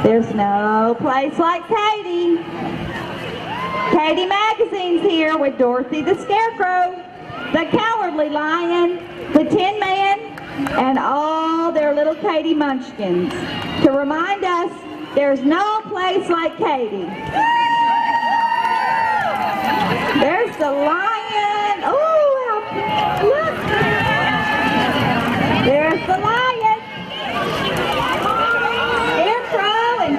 There's no place like Katy. Katy Magazine's here with Dorothy the Scarecrow, the Cowardly Lion, the Tin Man, and all their little Katy Munchkins to remind us there's no place like Katy. There's the lion. Oh, look. There's the lion. Scarecrow and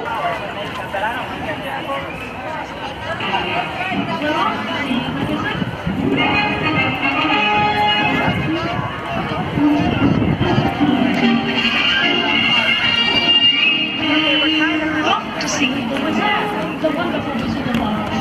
to see the wonderful Wizard of Oz.